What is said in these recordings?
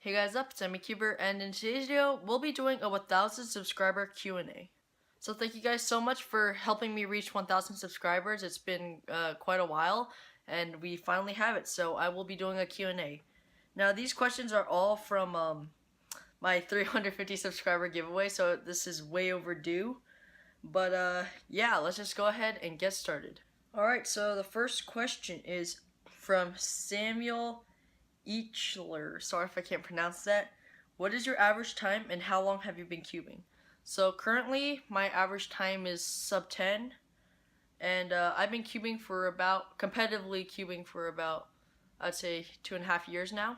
Hey guys up, it's Cuber, and in today's video, we'll be doing a 1,000 subscriber Q&A. So thank you guys so much for helping me reach 1,000 subscribers. It's been quite a while, and we finally have it, so I will be doing a Q&A. Now these questions are all from my 350 subscriber giveaway, so this is way overdue. But yeah, let's just go ahead and get started. Alright, so the first question is from Samuel Eichler. Sorry if I can't pronounce that. What is your average time and how long have you been cubing? So currently my average time is sub 10, and I've been cubing for about, competitively cubing for about, I'd say 2.5 years now.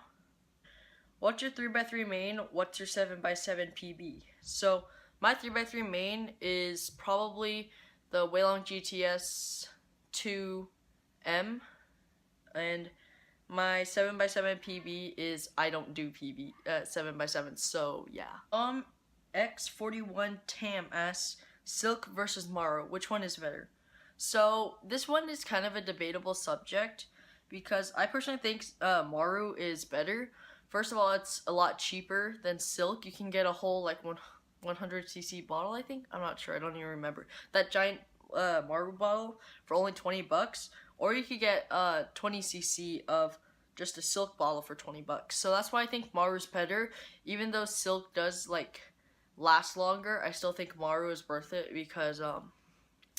What's your 3x3 main? What's your 7x7 PB? So my 3x3 main is probably the Weilong GTS 2M, and my 7x7 PB is I don't do PB 7x7, so yeah. X41 Tam asks, Silk versus Maru, which one is better? So this one is kind of a debatable subject because I personally think Maru is better. First of all, it's a lot cheaper than Silk. You can get a whole like 100cc bottle, I think. I'm not sure. I don't even remember. That giant Maru bottle for only 20 bucks. Or you could get 20cc of just a Silk bottle for 20 bucks. So that's why I think Maru's better. Even though Silk does like last longer, I still think Maru is worth it because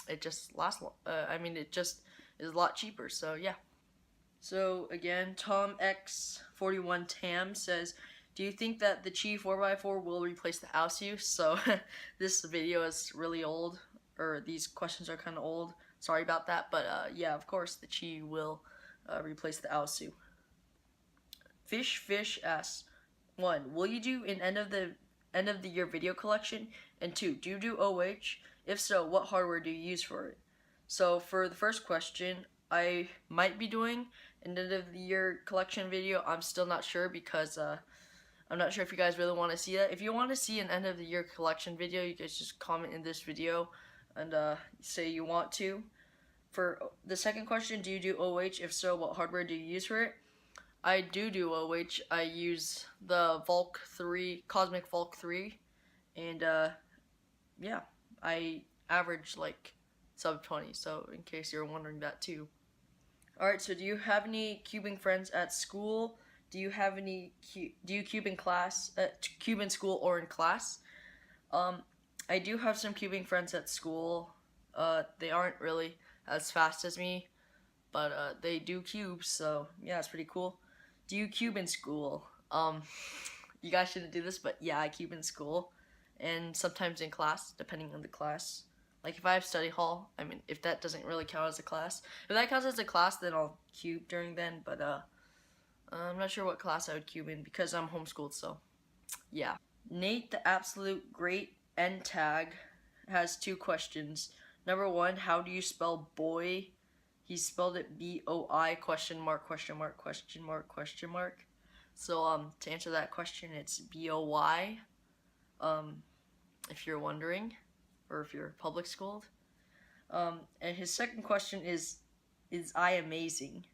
it just lasts. I mean, it just is a lot cheaper. So yeah. So again, Tom X41 Tam says, do you think that the QIYI 4x4 will replace the AOSU? So this video is really old, or these questions are kind of old. Sorry about that, but yeah, of course the QIYI will replace the AOSU. Fish asks, 1. Will you do an end of the year video collection? And 2. Do you do OH? If so, what hardware do you use for it? So for the first question, I might be doing an end of the year collection video. I'm still not sure because I'm not sure if you guys really want to see that. If you want to see an end of the year collection video, you guys just comment in this video and say you want to. For the second question, do you do OH? If so, what hardware do you use for it? I do OH. I use the Volk 3, Cosmic Volk 3, and yeah, I average like sub 20, so in case you're wondering that too. Alright, so do you have any cubing friends at school? Do you have any, do you cube in class, cube in school or in class? I do have some cubing friends at school. They aren't really as fast as me, but they do cube, so yeah, it's pretty cool. Do you cube in school? You guys shouldn't do this, but yeah, I cube in school, and sometimes in class, depending on the class. Like if I have study hall, I mean, if that doesn't really count as a class. If that counts as a class, then I'll cube during then, but I'm not sure what class I would cube in because I'm homeschooled, so yeah. Nate the Absolute Great End Tag has 2 questions. Number 1, how do you spell boy? He spelled it B-O-I question mark question mark question mark question mark. So to answer that question, it's B-O-Y. If you're wondering, or if you're public schooled. And his second question is I amazing?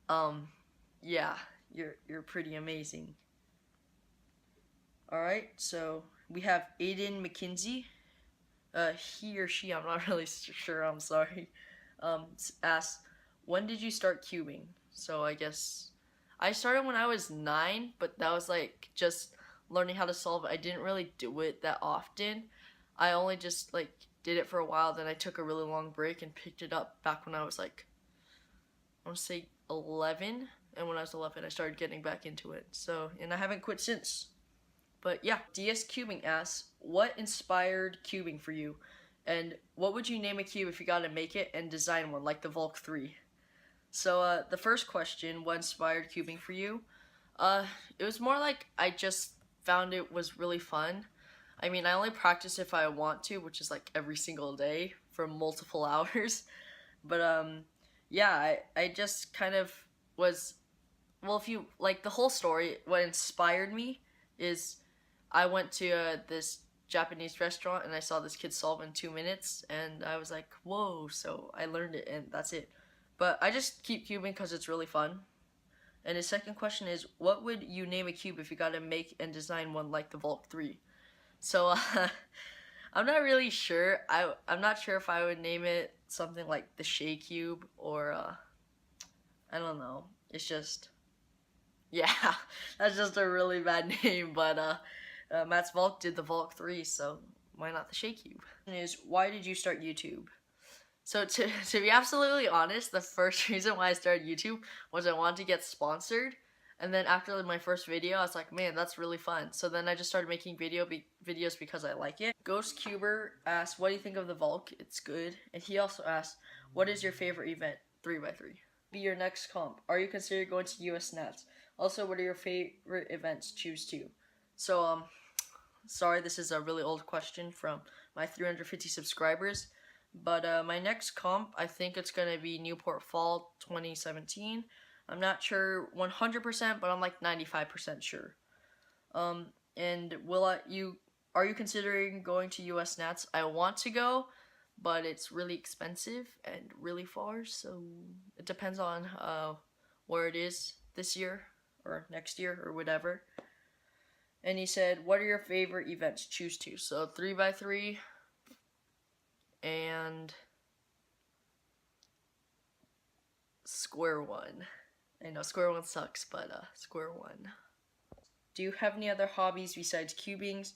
Yeah, you're pretty amazing. Alright, so we have Aiden McKinsey. He or she, I'm not really sure, I'm sorry. Asks, when did you start cubing? So I guess I started when I was 9, but that was like just learning how to solve it. I didn't really do it that often. I only just like did it for a while, then I took a really long break and picked it up back when I was like, I want to say 11, and when I was 11 I started getting back into it. So, and I haven't quit since. But yeah, DS Cubing asks, what inspired cubing for you? And what would you name a cube if you got to make it and design one, like the Volk 3? So the first question, what inspired cubing for you? It was more like I just found it was really fun. I mean, I only practice if I want to, which is like every single day for multiple hours. But yeah, I just kind of was, well, if you, like the whole story, what inspired me is I went to this Japanese restaurant and I saw this kid solve in 2 minutes and I was like, whoa, so I learned it and that's it. But I just keep cubing because it's really fun. And his second question is, what would you name a cube if you got to make and design one like the Vault 3? So I'm not really sure. I'm not sure if I would name it something like the Shea Cube or I don't know. It's just, yeah, that's just a really bad name. But Matt's Vault did the Vault 3, so why not the Shea Cube? Is, why did you start YouTube? So to be absolutely honest, the first reason why I started YouTube was I wanted to get sponsored. And then after my first video, I was like, man, that's really fun. So then I just started making videos because I like it. Ghost Cuber asked, what do you think of the Volk? It's good. And he also asked, what is your favorite event? 3x3. Be your next comp. Are you considering going to USNA? Also, what are your favorite events? Choose two. So, sorry, this is a really old question from my 350 subscribers. But my next comp, I think it's going to be Newport Fall 2017. I'm not sure 100%, but I'm like 95% sure. And are you considering going to USNA? I want to go, but it's really expensive and really far, so it depends on where it is this year or next year or whatever. And he said, what are your favorite events? Choose two. So 3x3 and Square One. I know Square One sucks, but Square One. Do you have any other hobbies besides cubing?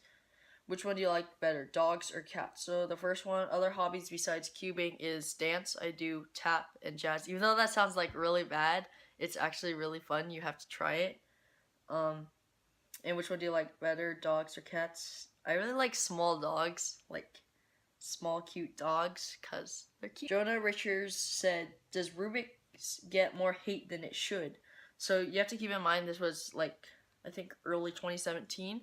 Which one do you like better, dogs or cats? So the first one, other hobbies besides cubing, is dance. I do tap and jazz. Even though that sounds like really bad, it's actually really fun. You have to try it. And which one do you like better, dogs or cats? I really like small dogs, like small cute dogs, because they're cute. Jonah Richards said, does Rubiks get more hate than it should? So you have to keep in mind this was like, I think early 2017.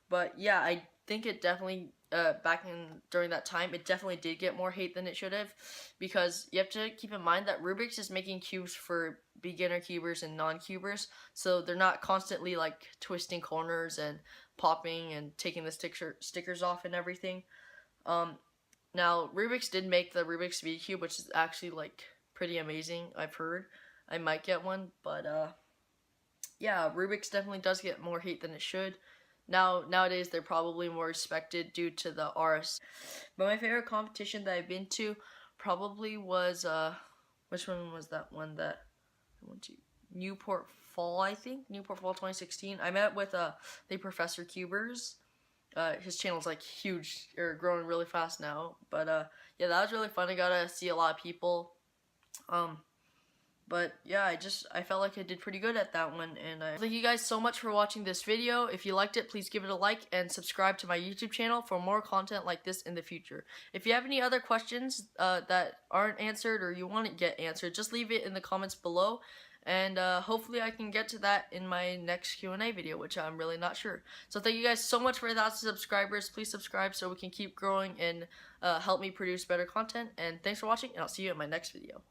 But yeah, I think it definitely, during that time, it definitely did get more hate than it should have. Because you have to keep in mind that Rubiks is making cubes for beginner cubers and non-cubers. So they're not constantly like twisting corners and popping and taking the stickers off and everything. Now, Rubiks did make the Rubiks V-Cube, which is actually, like, pretty amazing, I've heard. I might get one, but, yeah, Rubiks definitely does get more hate than it should. Nowadays, they're probably more respected due to the RS. But my favorite competition that I've been to probably was, which one was that one that I went to? Newport Fall, I think? Newport Fall 2016. I met with, the Professor Cubers. His channel's like huge, or growing really fast now, but yeah, that was really fun. I got to see a lot of people, but yeah, I felt like I did pretty good at that one, and thank you guys so much for watching this video. If you liked it, please give it a like and subscribe to my YouTube channel for more content like this in the future. If you have any other questions that aren't answered or you want to get answered, just leave it in the comments below. And hopefully I can get to that in my next Q&A video, which I'm really not sure. So thank you guys so much for 1,000 subscribers. Please subscribe so we can keep growing and help me produce better content. And thanks for watching, and I'll see you in my next video.